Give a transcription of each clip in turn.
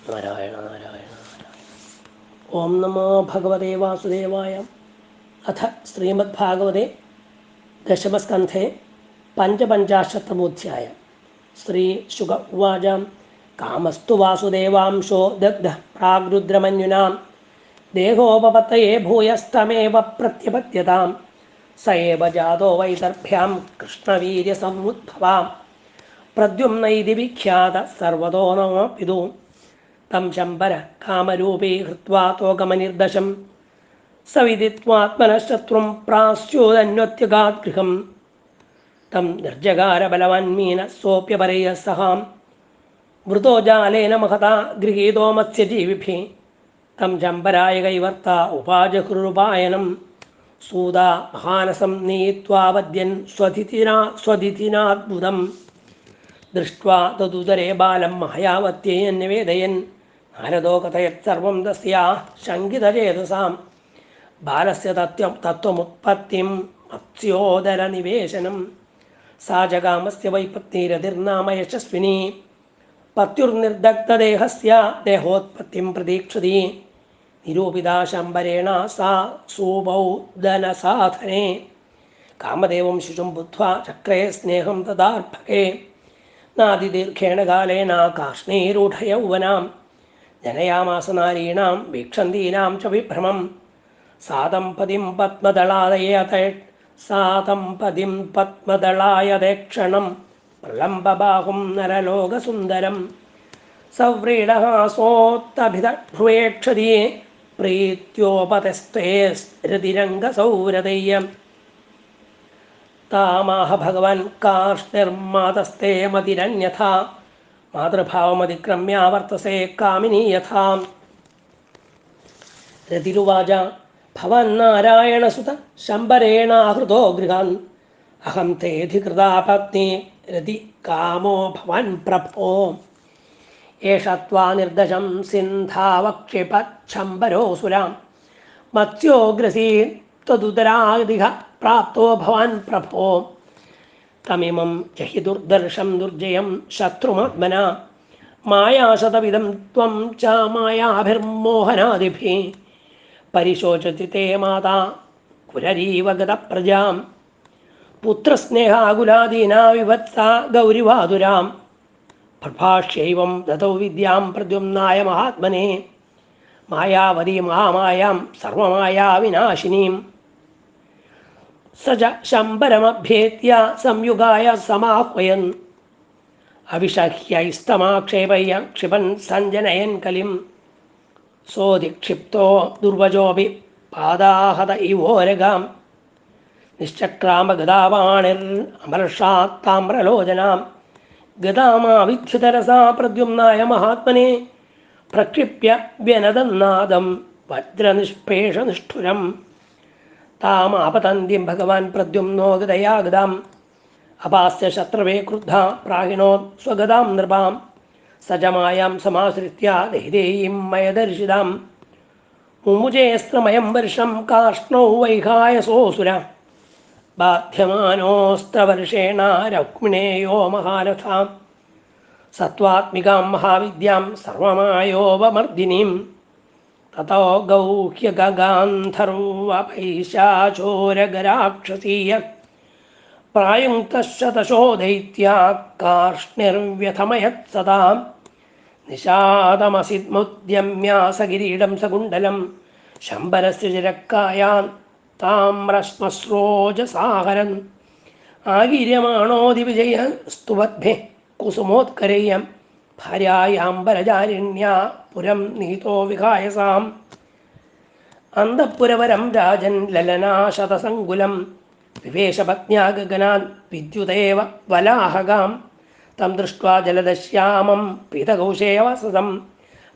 നാരായണ നാരായണ നാരായണ. ഓം നമോ ഭഗവതേ വാസുദേവായ. അഥ ശ്രീമദ്ഭാഗവതേ ദശമസ്കന്ധേ പഞ്ചപഞ്ചാശത്തമോധ്യായം. ശ്രീശുക ഉവാച. കാമസ്തു വാസുദേവാംശോ ദഗ്ധഃ പ്രാഗ്രുദ്രമന്യുനാം ദേഹോപപത്തയേ ഭൂയസ്തമേവ പ്രത്യപത്യതാം സ ഏവ ജാതോ വൈദർഭ്യാം കൃഷ്ണവീര്യസമുദ്ഭവാം പ്രദ്യുമ്നൈതി വിഖ്യാത സർവതോ നമ പിതു തം ശംബര കാമരൂപീ ഹൃത്വാ തോകമനിർദശം സവിദിത്വാത്മനഃശത്രും പ്രാസ്യോദന്വത്യഗാത് ഗൃഹം തം നിർജഗാര ബലവാൻമീന സോപ്യപരയ സഹാം വൃതോ ജാലേന മഹതാ ഗൃഹീതോ മത്സ്യജീവിഭിः തം ശംബരായ കൈവർത്ത ഉപാജഹൃരുപായനം സൂതാ മഹാനസം നീത്വാ വദ്യൻ സ്വധിതിനാദ്ഭുതം ദൃഷ്ട്വാ തദുദരേ ബാലം മഹയാവത്യൻ നിവേദയൻ നാരദോ കഥയത് സർവം തസ്യാ ശങ്കിതചേതസാം ബാലസ്യ തത്വമുത്പത്തിം മത്സ്യോദരനിവേശനം സാ ജഗാമസ്യ വൈപത്നിരതിർനാമ യശസ്വിനി പത്യുർനിർദഗ്ധദേഹസ്യ ദേഹോത്പത്തിം പ്രതീക്ഷതി നിരൂപിതാ ശംബരേണ സാ സൂപൗദനസാധനെ കാമദേവം ശിശും ബുദ്ധ്വാ ചക്രേ സ്നേഹം തദാർഭകേ നാദിദീർഘേണ കാലേന കാഷ്ണീരൂഢയൗവനാം ജനയാമാസ നാരീണാം വീക്ഷന്തീനാം ച വിഭ്രമം സാതംപതിം പത്മദളായതേക്ഷണം പ്രലംബബാഹും നരലോകസുന്ദരം സവ്രീഡഹാസോത്തഭിതഭ്രുവേക്ഷതി പ്രീത്യോപതസ്തേ രതിരംഗസൗരതയ്യം താമാഹ ഭഗവാൻ കാർഷ്ണിർമാതസ്തേ മതിരന്യഥാ മാതൃഭാവമതിക്രമ്യാവർത്തസേ കാമിനീ യഥാ. രതിരുവാച. ഭവാൻ നാരായണസുത ശംബരേണാഹൃതോ ഗൃഹാൻ അഹം തേധികൃതാ പത്നി രതി കാമോ ഭവാൻ പ്രഭോ ഏഷ ത്വാ നിർദശം സിന്ധാവക്ഷിപച്ഛംബരോസുരാം മത്സ്യോഗ്രസീത്വദുദരാദിഹ പ്രാപ്തോ ഭവാൻ പ്രഭോ തമിമം ജഹി ദുർദർശം ദുർജയം ശത്രുമാത്മന മായാശതവിധം ത്വം ച മായാഭിർമോഹനാദിഭിः പരിശോചതി തേ മാതാ കുരരീവ ഗതപ്രജാം പുത്രസ്നേഹാകുലാദീനാ വിവത്സാ ഗൗരിവാതുരാം പ്രഭാഷ്യൈവം ദതൗ വിദ്യാം പ്രദ്യുമ്നായ മഹാത്മനെ മായാവതി മഹാമായാം സർവമായാവിനാശിനീം സ ച ശംബരമഭ്യേത്യ സംയുഗായ സമാഹ്വയൻ അവിഷഹ്യൈസ്തമാക്ഷേപയ്യ ക്ഷിപൻ സഞ്ജനയൻ കലിം സോധിക്ഷിപ്തോ ദുർവജോപി പാദാഹത ഇവോരഗാം നിശ്ചക്രാമഗദാവാണിർ അമർഷാത്താമ്രലോചനാം ഗദാമാവിദ്യുതരസാ പ്രദ്യുമ്നായ മഹാത്മനെ പ്രക്ഷിപ്യ വ്യനദന്നാദം വജ്രനിഷ്പേഷനിഷ്ഠുരം താമാപതന്തിം ഭഗവാൻ പ്രദ്യുമ്നോ ഗദയാ ഗദാം അപാസ്യ ശത്രവേ ക്രുദ്ധ പ്രാഹിണോ സ്വഗദാം നൃപാം സജമായാം സമാശ്രിത്യ ദൈദേയീം മയദർശിതാം മുമുജേസ്ത്രമയം വർഷം കാഷ്ണൗ വൈഹായസോസുര ബാധ്യമാനോസ്ത്രവർഷേണ രൗക്മിണേയോ മഹാരഥാം സത്വാത്മികാം മഹാവിദ്യാം സർവമായോപമർദിനീം തതോ ഗൗഹ്യഗാന്ധർവപൈശാചോരഗരാക്ഷസീയ പ്രായുക്തശതശോ ദൈത്യാ കാർഷ്ണിർവ്യഥമയത് സദാ നിഷാദമസിദ്മുദ്യമ്യാസകിരീടം സകുണ്ഡലം ശംബരസ്യ ചിരക്കായാൻ താമ്രശ്മശ്രോജസാഹരൻ ആഗീര്യമാണോദിവിജയ സ്തുവദ്ഭിः കുസുമോത്കരേയം ഭാര്യായാംബരജാരിണ്യാ പുരം നീതോ വിഹായസാം അന്തഃപുരവരം രാജൻ ലലനാശതസങ്കുലം വിവേശപത്ന്യാ ഗഗനാൻ വിദ്യുതേവ വലാഹകാം തം ദൃഷ്ട്വാ ജലദശ്യാമം പീതകൗശേയവസതം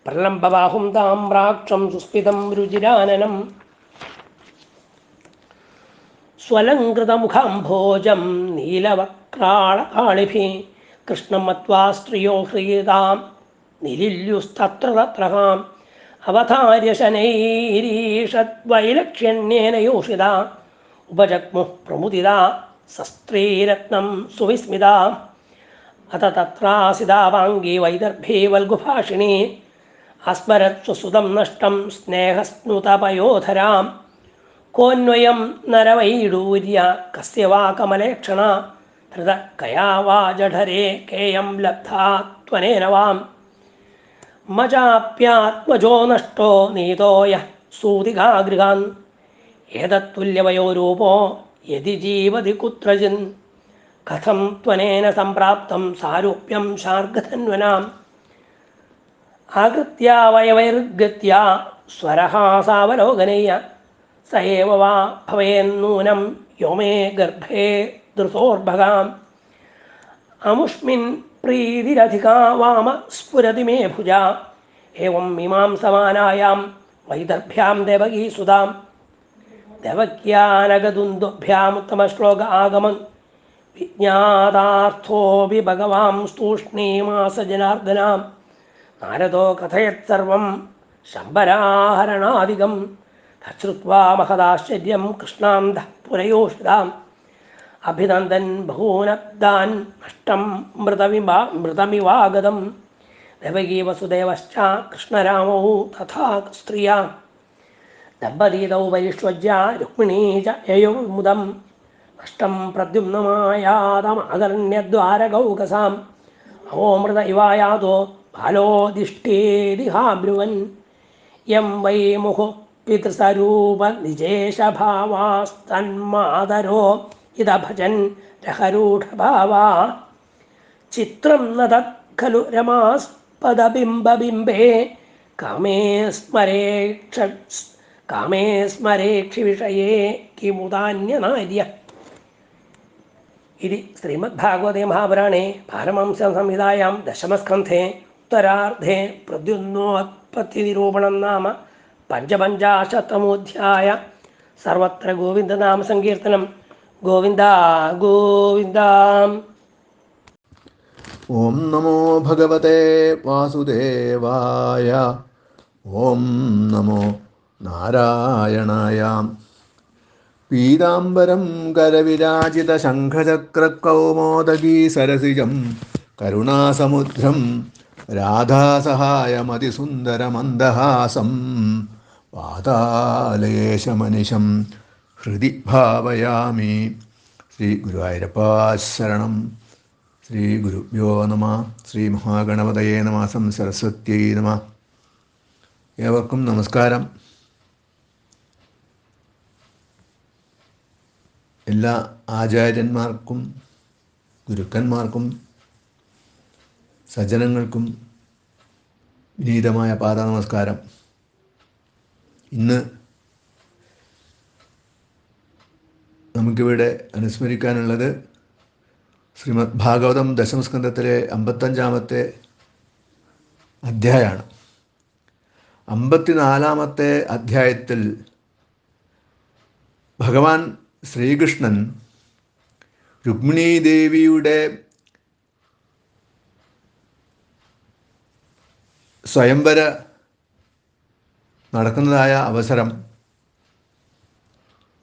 പ്രലംബബാഹും താമ്രാക്ഷം സുസ്മിതം രുചിരാനനം സ്വലങ്കൃതമുഖാംഭോജം നീലവക്രാളകാളിഭിः കൃഷ്ണം മത്വാ സ്ത്രിയോ ഹ്രീതാം നിലില്യുസ്തത്ര തത്രഹാം അവതാര്യ ശനൈരീഷദ്വൈലക്ഷ്യണ്യേന യോഷിതാ ഉപജഗ്മുഃ പ്രമുദിതാ സസ്ത്രീരത്നം സുവിസ്മിതാ അത തത്രാസിതാ വാംഗീ വൈദർഭീ വൽഗുഭാഷിണീ അസ്മരത്സുസുതം നഷ്ടം സ്നേഹസ്നുതപയോധരാം കോന്വയം നരവൈഡൂര്യ കസ്യ വാ കമലേക്ഷണ ധൃത കയാ വാ ജഠരേ കേയം ലബ്ധാ ത്വനേന വാം മചാപ്യാത്മജോ നഷ്ടോ നീതോ യഃ സൂതികാഗൃഹാൻ ഏതത്തുല്യവയോ രൂപോ യതി ജീവതി കുത്രചിൻ കഥം ത്വനേന സംപ്രാപ്തം സാരൂപ്യം ശാർഗധന്വനാം ആകൃത്യ വയവൈർഗത്യ സ്വരഹാസാവലോകനയ്യ സ ഏവ വാ ഭവേന്നൂനം യോ മേ ഗർഭേ ധൃതോർഭഗാം അമുഷ്മിൻ പ്രീതിരധികാ വാമ സ്ഫുരതി മേ ഭുജാ ഏവം ഇമാം സമാനായാം വൈദർഭ്യാം ദേവകീസുതാം ദേവക്യാനഗദുന്ദുഭ്യാമുത്തമശ്ലോക ആഗമൻ വിജ്ഞാതാർത്ഥോപി ഭഗവാം സ്തൂഷ്ണീമാസ ജനാർദ്ദനാം നാരദോ കഥയത് സർവം ശംബരാഹരണാദികം തശ്രുത്വാ മഹദാശ്ചര്യം കൃഷ്ണാന്തഃ പുരയോഷിതാം അഭിനന്ദൻ ബഹൂനബ്ദാൻ നഷ്ടം മൃതമിവാഗതം ദേവകീ വസുദേവശ്ച കൃഷ്ണരാമൗ തഥാ സ്ത്രിയാ ദമ്പതീതൗ വൈശ്വജ്യ രുക്മിണീ ച യയോ മുദം നഷ്ടം പ്രദ്യുമ്നമായാതമാകർണ്യദ്വാരകൗകസാം അവോമൃത ഇവായാതോ ബാലോദിഷ്ടേതിഹാബ്രുവൻ യം വൈ മുഹു പിതൃസ്വരൂപ നിജേഷഭാവാസ്തന്മാതരോ ഇതഭജൻ രഹരൂഢഭാവാ ചിത്രം ന തത് ഖലു രമാസ്പദബിംബബിംബേ കാമേ സ്മരേക്ഷി വിഷയേ കിമുദാന്യനാര്യ. ഇതി ശ്രീമദ്ഭാഗവതേ മഹാപുരാണേ പാരമഹംസ്യ സംഹിതായാം ദശമസ്കന്ധേ ഉത്തരാർദ്ധേ പ്രദ്യുമ്നോത്പത്തിനിരൂപണം നാമ പഞ്ചപഞ്ചാശത്തമോധ്യായ. സർവത്ര ഗോവിന്ദനാമസങ്കീർത്തനം. ഗോവിന്ദ ഗോവിന്ദ. ഓം നമോ ഭഗവതേ വാസുദേവായ. ഓം നമോ നാരായണായ. പീതാംബരം കരവിരാജിത ശംഖചക്രകൗമോദഗീ സരസിജം കരുണാസമുദ്രം രാധാസഹായമതിസുന്ദരമന്ദഹാസം പാതാലേശമനിശം ഹൃദി ഭാവയാമി. ശ്രീ ഗുരുവായൂരപ്പാ ശരണം. ശ്രീ ഗുരുഭ്യോ നമഃ. ശ്രീ മഹാഗണപതയേ നമഃ. സരസ്വത്യൈ നമഃ. ഏവർക്കും നമസ്കാരം. എല്ലാ ആചാര്യന്മാർക്കും ഗുരുക്കന്മാർക്കും സജ്ജനങ്ങൾക്കും വിനീതമായ പാദനമസ്കാരം. ഇന്ന് നമുക്കിവിടെ അനുസ്മരിക്കാനുള്ളത് ശ്രീമദ് ഭാഗവതം ദശമസ്കന്ധത്തിലെ 55-ാമത്തെ അധ്യായമാണ്. 54-ാമത്തെ അധ്യായത്തിൽ ഭഗവാൻ ശ്രീകൃഷ്ണൻ രുക്മിണീദേവിയുടെ സ്വയംവര നടക്കുന്നതായ അവസരം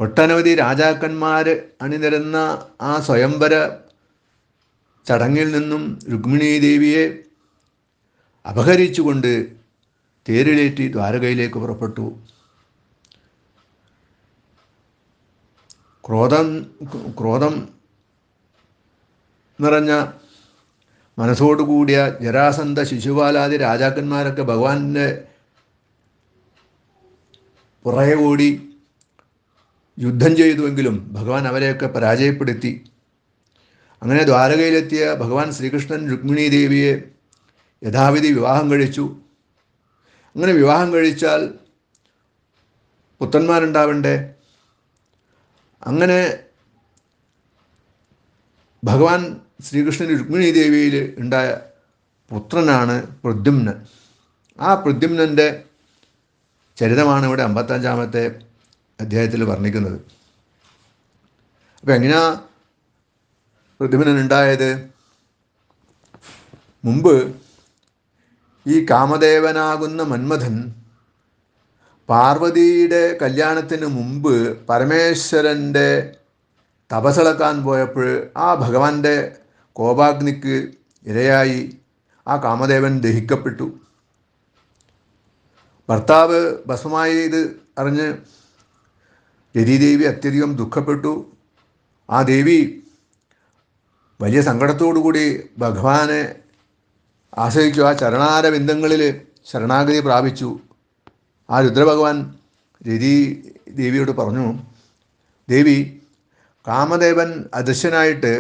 ഒട്ടനവധി രാജാക്കന്മാർ അണിനിരന്ന ആ സ്വയംവര ചടങ്ങിൽ നിന്നും രുക്മിണീദേവിയെ അപഹരിച്ചുകൊണ്ട് തേരിലേറ്റി ദ്വാരകയിലേക്ക് പുറപ്പെട്ടു. ക്രോധം നിറഞ്ഞ മനസ്സോടുകൂടിയ ജരാസന്ധ, ശിശുപാലാദി രാജാക്കന്മാരൊക്കെ ഭഗവാന്റെ പുറകെ ഓടി യുദ്ധം ചെയ്തുവെങ്കിലും ഭഗവാൻ അവരെയൊക്കെ പരാജയപ്പെടുത്തി. അങ്ങനെ ദ്വാരകയിലെത്തിയ ഭഗവാൻ ശ്രീകൃഷ്ണൻ രുക്മിണീ ദേവിയെ യഥാവിധി വിവാഹം കഴിച്ചു. അങ്ങനെ വിവാഹം കഴിച്ചാൽ പുത്രന്മാരുണ്ടാവണ്ടേ. അങ്ങനെ ഭഗവാൻ ശ്രീകൃഷ്ണൻ രുക്മിണീ ദേവിയിൽ ഉണ്ടായ പുത്രനാണ് പ്രദ്യുമ്നൻ. ആ പ്രദ്യുമ്നൻ്റെ ചരിതമാണ് ഇവിടെ 55-ാമത്തെ അധ്യായത്തിൽ വർണ്ണിക്കുന്നത്. അപ്പം എങ്ങനെയാ പ്രദ്യുമ്നൻ ഉണ്ടായത്? മുമ്പ് ഈ കാമദേവനാകുന്ന മന്മഥൻ പാർവതിയുടെ കല്യാണത്തിന് മുമ്പ് പരമേശ്വരൻ്റെ തപസ്സളക്കാൻ പോയപ്പോൾ ആ ഭഗവാന്റെ കോപാഗ്നിക്ക് ഇരയായി ആ കാമദേവൻ ദഹിക്കപ്പെട്ടു. ഭർത്താവ് ഭസ്മമായി ഇത് അറിഞ്ഞ് രതിദേവി അത്യധികം ദുഃഖപ്പെട്ടു. ആ ദേവി വലിയ സങ്കടത്തോടുകൂടി ഭഗവാനെ ആശ്രയിച്ചു. ആ ചരണാരവിന്ദങ്ങളിൽ ശരണാഗതി പ്രാപിച്ചു. ആ രുദ്രഭഗവാൻ രതി ദേവിയോട് പറഞ്ഞു, ദേവി, കാമദേവൻ അദൃശ്യനായിട്ട്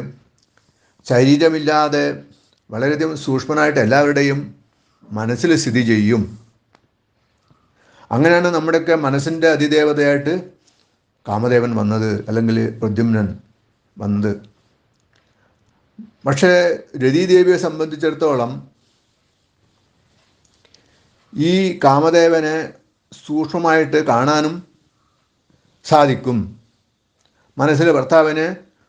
ശരീരമില്ലാതെ വളരെയധികം സൂക്ഷ്മനായിട്ട് എല്ലാവരുടെയും മനസ്സിൽ സ്ഥിതി ചെയ്യും. അങ്ങനെയാണ് നമ്മുടെയൊക്കെ മനസ്സിൻ്റെ അതിദേവതയായിട്ട് കാമദേവൻ വന്നത്, അല്ലെങ്കിൽ പ്രദ്യുമ്നൻ വന്നത്. പക്ഷേ രതിദേവിയെ സംബന്ധിച്ചിടത്തോളം ഈ കാമദേവനെ സൂക്ഷ്മമായിട്ട് കാണാനും സാധിക്കും. മനസ്സിലെ ഭർത്താവിനെ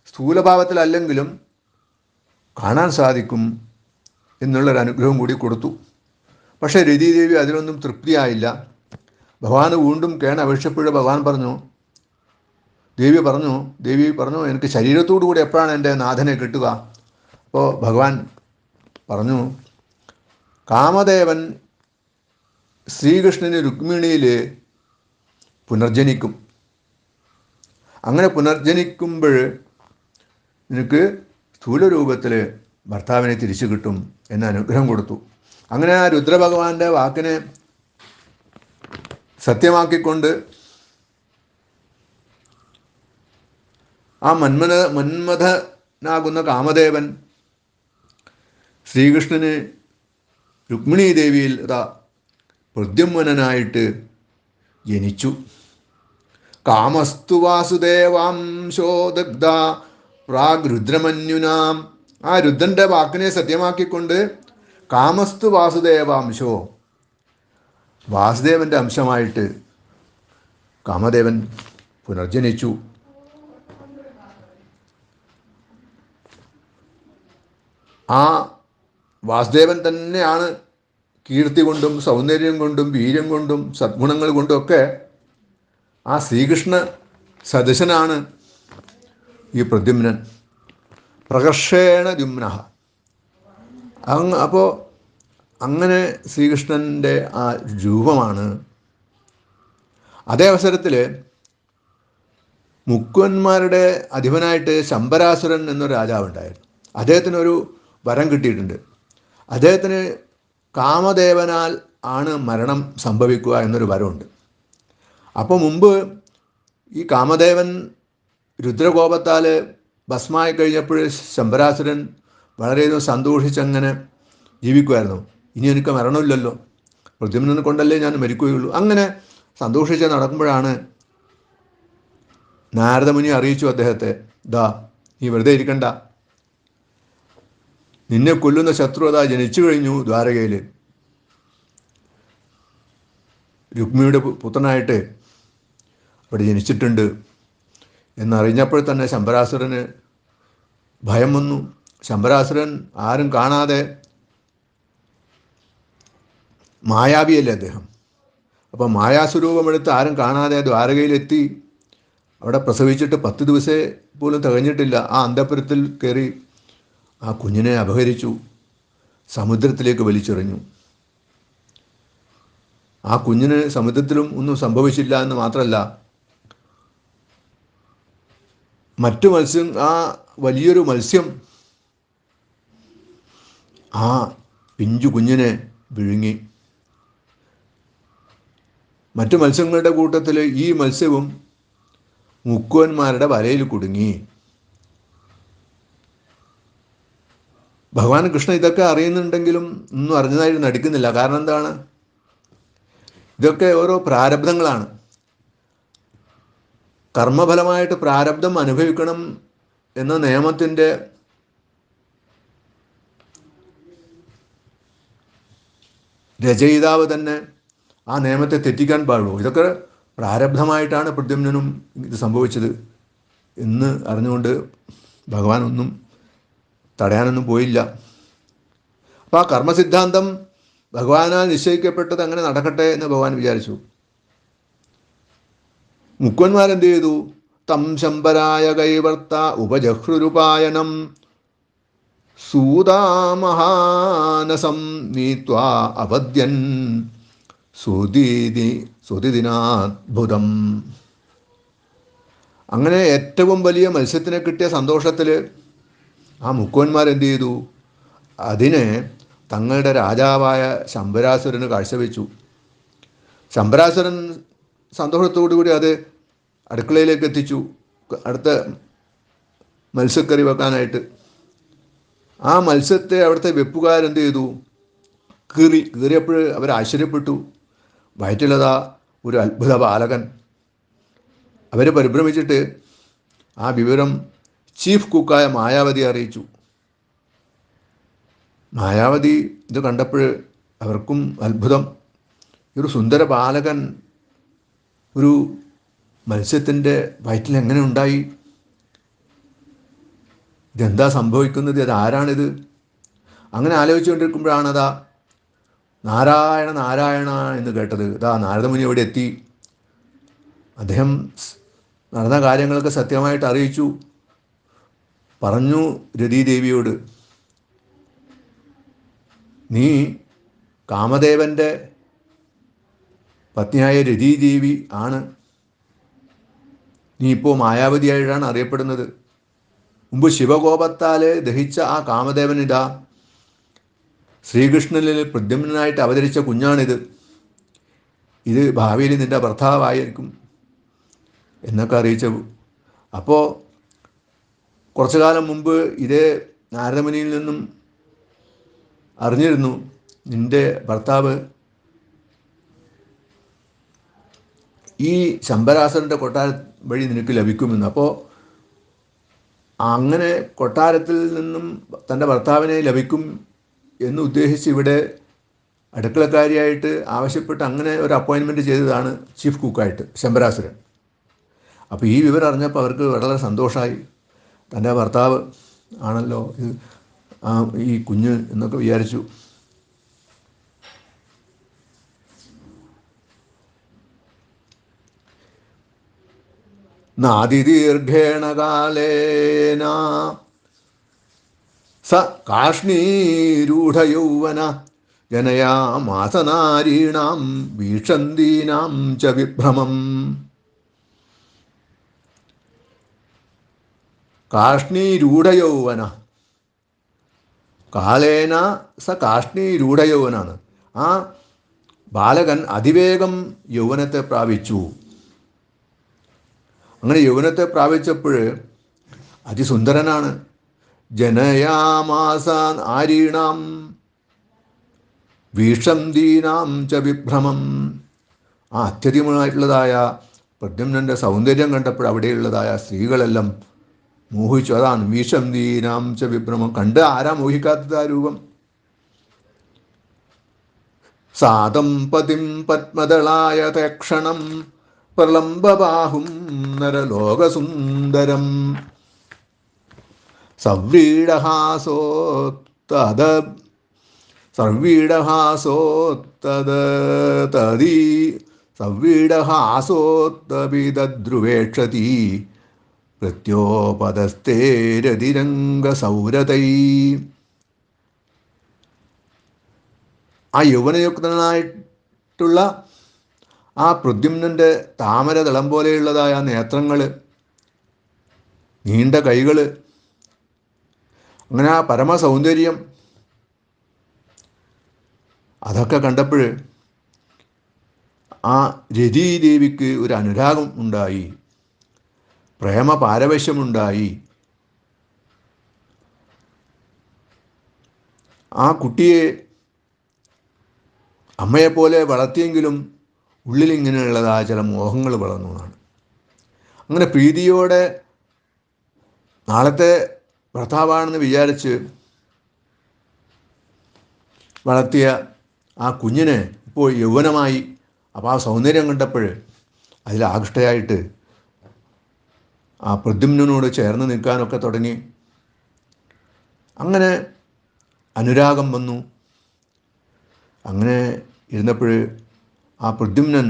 സ്ഥൂലഭാവത്തിലല്ലെങ്കിലും കാണാൻ സാധിക്കും എന്നുള്ളൊരു അനുഗ്രഹം കൂടി കൊടുത്തു. പക്ഷേ രതിദേവി അതിലൊന്നും തൃപ്തിയായില്ല. ഭഗവാന് വീണ്ടും അപേക്ഷിച്ചപ്പോൾ ഭഗവാൻ പറഞ്ഞു, ദേവി പറഞ്ഞു എനിക്ക് ശരീരത്തോടു കൂടി എപ്പോഴാണ് എൻ്റെ നാഥനെ കിട്ടുക? അപ്പോൾ ഭഗവാൻ പറഞ്ഞു, കാമദേവൻ ശ്രീകൃഷ്ണന് രുക്മിണിയിൽ പുനർജനിക്കും. അങ്ങനെ പുനർജനിക്കുമ്പോൾ നിനക്ക് സ്ഥൂലരൂപത്തിൽ ഭർത്താവിനെ തിരിച്ചു കിട്ടും എന്ന് അനുഗ്രഹം കൊടുത്തു. അങ്ങനെ ആ രുദ്രഭഗവാന്റെ വാക്കിനെ സത്യമാക്കിക്കൊണ്ട് ആ മന്മഥനാകുന്ന കാമദേവൻ ശ്രീകൃഷ്ണന് രുക്മിണീ ദേവിയിൽ പ്രദ്യുമ്നനായിട്ട് ജനിച്ചു. കാമസ്തു വാസുദേവാംശോ ദഗ്ധ പ്രാഗ് രുദ്രമന്യുനാം. ആ രുദ്രൻ്റെ വാക്കിനെ സത്യമാക്കിക്കൊണ്ട് കാമസ്തു വാസുദേവാംശോ, വാസുദേവൻ്റെ അംശമായിട്ട് കാമദേവൻ പുനർജനിച്ചു. ആ വാസുദേവൻ തന്നെയാണ് കീർത്തി കൊണ്ടും സൗന്ദര്യം കൊണ്ടും വീര്യം കൊണ്ടും സദ്ഗുണങ്ങൾ കൊണ്ടും ഒക്കെ ആ ശ്രീകൃഷ്ണ സദൃശനാണ് ഈ പ്രദ്യുമ്നൻ. പ്രകർഷേണ ദ്യുമ്ന. അപ്പോൾ അങ്ങനെ ശ്രീകൃഷ്ണൻ്റെ ആ രൂപമാണ്. അതേ അവസരത്തിൽ മുക്കുവന്മാരുടെ അധിപനായിട്ട് ശമ്പരാസുരൻ എന്നൊരു രാജാവുണ്ടായിരുന്നു. അദ്ദേഹത്തിനൊരു വരം കിട്ടിയിട്ടുണ്ട്. അദ്ദേഹത്തിന് കാമദേവനാൽ ആണ് മരണം സംഭവിക്കുക എന്നൊരു വരമുണ്ട്. അപ്പോൾ മുമ്പ് ഈ കാമദേവൻ രുദ്രകോപത്താൽ ഭസ്മായി കഴിഞ്ഞപ്പോൾ ശമ്പരാസുരൻ വളരെയധികം സന്തോഷിച്ചങ്ങനെ ജീവിക്കുമായിരുന്നു. ഇനി എനിക്ക് മരണമില്ലല്ലോ, പ്രദ്യുമ്നനെ കൊണ്ടല്ലേ ഞാൻ മരിക്കുകയുള്ളൂ. അങ്ങനെ സന്തോഷിച്ച് നടക്കുമ്പോഴാണ് നാരദമുനി അറിയിച്ചു അദ്ദേഹത്തെ, നീ വെറുതെ ഇരിക്കണ്ട, നിന്നെ കൊല്ലുന്ന ശത്രു ജനിച്ചു കഴിഞ്ഞു ദ്വാരകയിൽ, രുക്മിണിയുടെ പുത്രനായിട്ട് അവിടെ ജനിച്ചിട്ടുണ്ട് എന്നറിഞ്ഞപ്പോൾ തന്നെ ശമ്പരാസുരന് ഭയം വന്നു. ശമ്പരാസുരൻ ആരും കാണാതെ, മായാവിയല്ലേ അദ്ദേഹം, അപ്പോൾ മായാസ്വരൂപമെടുത്ത് ആരും കാണാതെ ദ്വാരകയിലെത്തി. അവിടെ പ്രസവിച്ചിട്ട് 10 ദിവസേ പോലും തികഞ്ഞിട്ടില്ല. ആ അന്തഃപുരത്തിൽ കയറി ആ കുഞ്ഞിനെ അപഹരിച്ചു, സമുദ്രത്തിലേക്ക് വലിച്ചെറിഞ്ഞു. ആ കുഞ്ഞിന് സമുദ്രത്തിലും ഒന്നും സംഭവിച്ചില്ല എന്ന് മാത്രമല്ല, മറ്റു മത്സ്യം, ആ വലിയൊരു മത്സ്യം ആ പിഞ്ചു കുഞ്ഞിനെ വിഴുങ്ങി. മറ്റു മത്സ്യങ്ങളുടെ കൂട്ടത്തിൽ ഈ മത്സ്യവും മുക്കുവന്മാരുടെ വലയിൽ കുടുങ്ങി. ഭഗവാൻ കൃഷ്ണൻ ഇതൊക്കെ അറിയുന്നുണ്ടെങ്കിലും ഒന്നും അറിഞ്ഞതായിട്ട് നടിക്കുന്നില്ല. കാരണം എന്താണ്? ഇതൊക്കെ ഓരോ പ്രാരബ്ധങ്ങളാണ്. കർമ്മഫലമായിട്ട് പ്രാരബ്ധം അനുഭവിക്കണം എന്ന നിയമത്തിൻ്റെ രചയിതാവ് തന്നെ ആ നിയമത്തെ തെറ്റിക്കാൻ പാടുള്ളൂ. ഇതൊക്കെ പ്രാരബ്ധമായിട്ടാണ് പ്രദ്യുമ്നനും ഇത് സംഭവിച്ചത് എന്ന് അറിഞ്ഞുകൊണ്ട് ഭഗവാൻ ഒന്നും തടയാനൊന്നും പോയില്ല. അപ്പോൾ ആ കർമ്മസിദ്ധാന്തം ഭഗവാനാൽ നിശ്ചയിക്കപ്പെട്ടത് അങ്ങനെ നടക്കട്ടെ എന്ന് ഭഗവാൻ വിചാരിച്ചു. മുക്കുവന്മാരെന്ത് ചെയ്തു? തം ശമ്പരായ കൈവർത്ത ഉപജഹ്രുരുപായനം സൂതാമഹാനസം നീത്വാ അവദ്യൻ സുതിദിനാത്ഭുതം. അങ്ങനെ ഏറ്റവും വലിയ മത്സ്യത്തിനെ കിട്ടിയ സന്തോഷത്തിൽ ആ മുക്കുവന്മാരെന്ത് ചെയ്തു? അതിനെ തങ്ങളുടെ രാജാവായ ശംബരാസുരന് കാഴ്ചവെച്ചു. ശംബരാസുരൻ സന്തോഷത്തോടു കൂടി അത് അടുക്കളയിലേക്ക് എത്തിച്ചു, അടുത്ത മത്സ്യക്കറി വെക്കാനായിട്ട്. ആ മത്സ്യത്തെ അവിടുത്തെ വെപ്പുകാരെന്ത് ചെയ്തു? കീറിയപ്പോൾ അവർ ആശ്ചര്യപ്പെട്ടു. വയറ്റിലതാ ഒരു അത്ഭുത ബാലകൻ. അവർ പരിഭ്രമിച്ചിട്ട് ആ വിവരം ചീഫ് കുക്കായ മായാവതിയെ അറിയിച്ചു. മായാവതി ഇത് കണ്ടപ്പോൾ അവർക്കും അത്ഭുതം. ഒരു സുന്ദര ബാലകൻ ഒരു മത്സ്യത്തിൻ്റെ വയറ്റിൽ എങ്ങനെ ഉണ്ടായി? ഇതെന്താ സംഭവിക്കുന്നത്? ഇതാരാണിത്? അങ്ങനെ ആലോചിച്ചുകൊണ്ടിരിക്കുമ്പോഴാണതാ നാരായണ നാരായണ എന്ന് കേട്ടത്. ഇതാ നാരദമുനി അവിടെ എത്തി. അദ്ദേഹം നടന്ന കാര്യങ്ങളൊക്കെ സത്യമായിട്ട് അറിയിച്ചു. പറഞ്ഞു രതീദേവിയോട്, നീ കാമദേവൻ്റെ പത്നിയായ രതീദേവി ആണ്. നീ ഇപ്പോൾ മായാവതിയായിട്ടാണ് അറിയപ്പെടുന്നത്. മുമ്പ് ശിവകോപത്താൽ ദഹിച്ച ആ കാമദേവനിതാ ശ്രീകൃഷ്ണനിൽ പ്രദ്യുമ്നായിട്ട് അവതരിച്ച കുഞ്ഞാണിത്. ഇത് ഭാവിയിൽ നിൻ്റെ ഭർത്താവായിരിക്കും എന്നൊക്കെ അറിയിച്ചു. അപ്പോൾ കുറച്ചു കാലം മുമ്പ് ഇതേ നാരദമുനിയിൽ നിന്നും അറിഞ്ഞിരുന്നു, നിൻ്റെ ഭർത്താവ് ഈ ശംബരാസുരൻ്റെ കൊട്ടാര വഴി നിനക്ക് ലഭിക്കുമെന്ന്. അപ്പോൾ അങ്ങനെ കൊട്ടാരത്തിൽ നിന്നും തൻ്റെ ഭർത്താവിനെ ലഭിക്കും എന്ന് ഉദ്ദേശിച്ച് ഇവിടെ അടുക്കളക്കാരിയായിട്ട് ആവശ്യപ്പെട്ട് അങ്ങനെ ഒരു അപ്പോയിൻമെൻറ്റ് ചെയ്തതാണ് ചീഫ് കുക്കായിട്ട് ശംബരാസുരൻ. അപ്പോൾ ഈ വിവരം അറിഞ്ഞപ്പോൾ അവർക്ക് വളരെ സന്തോഷമായി. തൻ്റെ ഭർത്താവ് ആണല്ലോ ഇത് ഈ കുഞ്ഞ് എന്നൊക്കെ വിചാരിച്ചു. നാതിദീർഘേണ കാലേന സ കാഷ്ണീരൂഢയൗവന ജനയാമാസനാരീണാം വീക്ഷന്തീനാം ച വിഭ്രമം. കാഷ്ണീരൂഢയൗവന കാലേന സ കാഷ്ണീരൂഢയൗവനാണ്. ആ ബാലകൻ അതിവേഗം യൗവനത്തെ പ്രാപിച്ചു. അങ്ങനെ യൗവനത്തെ പ്രാപിച്ചപ്പോൾ അതിസുന്ദരനാണ്. ജനയാമാസ ആരീണാം വീക്ഷന്തീനാം ച വിഭ്രമം. ആ അത്യധികമായിട്ടുള്ളതായ പ്രദ്യുമ്നൻ്റെ സൗന്ദര്യം കണ്ടപ്പോൾ അവിടെയുള്ളതായ സ്ത്രീകളെല്ലാം മോഹിച്ചു. അതാണ് വീക്ഷന്തീനാം ച വിഭ്രമം. കണ്ട് ആരാ മോഹിക്കാത്തത് ആ രൂപം? സാദം പതിം പത്മദളായ തക്ഷണം പ്രലംബബാഹും നരലോകസുന്ദരം സവ്രീഡഹാസോത്തപിതദ്രുവേക്ഷതി പ്രത്യോപദസ്തേരതിരംഗസൗരതൈ. ആ യൗവനയുക്തനായിട്ടുള്ള ആ പ്രദ്യുമ്നൻ്റെ താമരദളം പോലെയുള്ളതായ നേത്രങ്ങൾ, നീണ്ട കൈകൾ, അങ്ങനെ ആ പരമസൗന്ദര്യം അതൊക്കെ കണ്ടപ്പോൾ ആ രതീദേവിക്ക് ഒരു അനുരാഗം ഉണ്ടായി, പ്രേമ പാരവശ്യമുണ്ടായി. ആ കുട്ടിയെ അമ്മയെപ്പോലെ വളർത്തിയെങ്കിലും ഉള്ളിലിങ്ങനെയുള്ളതായ ചില മോഹങ്ങൾ വളർന്നു എന്നാണ്. അങ്ങനെ പ്രീതിയോടെ നാളത്തെ ഭർത്താവാണെന്ന് വിചാരിച്ച് വളർത്തിയ ആ കുഞ്ഞിനെ ഇപ്പോൾ യൗവനമായി. അപ്പോൾ ആ സൗന്ദര്യം കണ്ടപ്പോൾ അതിൽ ആകൃഷ്ടയായിട്ട് ആ പ്രദ്യുമ്നോട് ചേർന്ന് നിൽക്കാനൊക്കെ തുടങ്ങി. അങ്ങനെ അനുരാഗം വന്നു. അങ്ങനെ ഇരുന്നപ്പോൾ ആ പ്രദ്യുമ്നൻ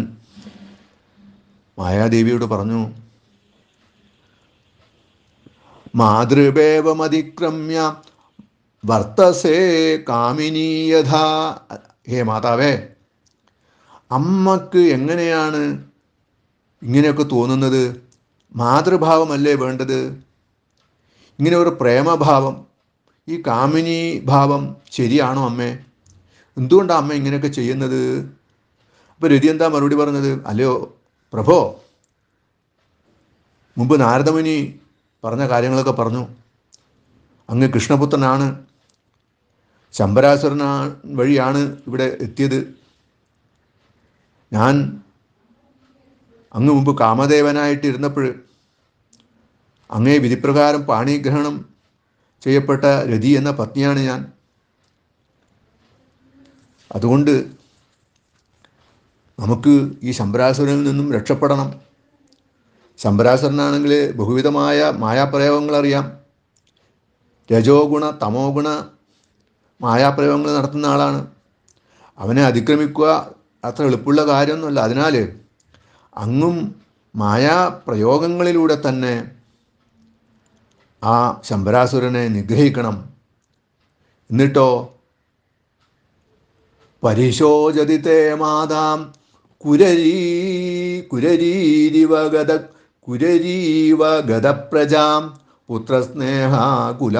മായാദേവിയോട് പറഞ്ഞു, മാതൃഭേവമതിക്രമ്യ വർത്തസേ കാമിനീയഥ. ഹേ മാതാവേ, അമ്മക്ക് എങ്ങനെയാണ് ഇങ്ങനെയൊക്കെ തോന്നുന്നത്? മാതൃഭാവമല്ലേ വേണ്ടത്? ഇങ്ങനെ ഒരു പ്രേമഭാവം, ഈ കാമിനി ഭാവം ശരിയാണോ അമ്മേ? എന്തുകൊണ്ടാണ് അമ്മ ഇങ്ങനെയൊക്കെ ചെയ്യുന്നത്? അപ്പോൾ രതി എന്താ മറുപടി പറഞ്ഞത്? അല്ലയോ പ്രഭോ, മുമ്പ് നാരദമുനി പറഞ്ഞ കാര്യങ്ങളൊക്കെ പറഞ്ഞു. അങ്ങ് കൃഷ്ണപുത്രനാണ്, ശമ്പരാസുരനാ വഴിയാണ് ഇവിടെ എത്തിയത്. ഞാൻ അങ്ങ് മുമ്പ് കാമദേവനായിട്ടിരുന്നപ്പോൾ അങ്ങേ വിധിപ്രകാരം പാണിഗ്രഹണം ചെയ്യപ്പെട്ട രതി എന്ന പത്നിയാണ് ഞാൻ. അതുകൊണ്ട് നമുക്ക് ഈ ശമ്പരാസുരനിൽ നിന്നും രക്ഷപ്പെടണം. ശമ്പരാസുരനാണെങ്കിൽ ബഹുവിധമായ മായാപ്രയോഗങ്ങൾ അറിയാം. രജോ ഗുണ തമോ ഗുണ മായാപ്രയോഗങ്ങൾ നടത്തുന്ന ആളാണ്. അവനെ അതിക്രമിക്കുക അത്ര എളുപ്പമുള്ള കാര്യമൊന്നുമല്ല. അതിനാൽ അങ്ങും മായാപ്രയോഗങ്ങളിലൂടെ തന്നെ ആ ശമ്പരാസുരനെ നിഗ്രഹിക്കണം. എന്നിട്ടോ പരിശോചതി തേ മാതാം കുരരീവ ഗതപ്രജാം പുത്രസ്നേഹാകുലാഭീത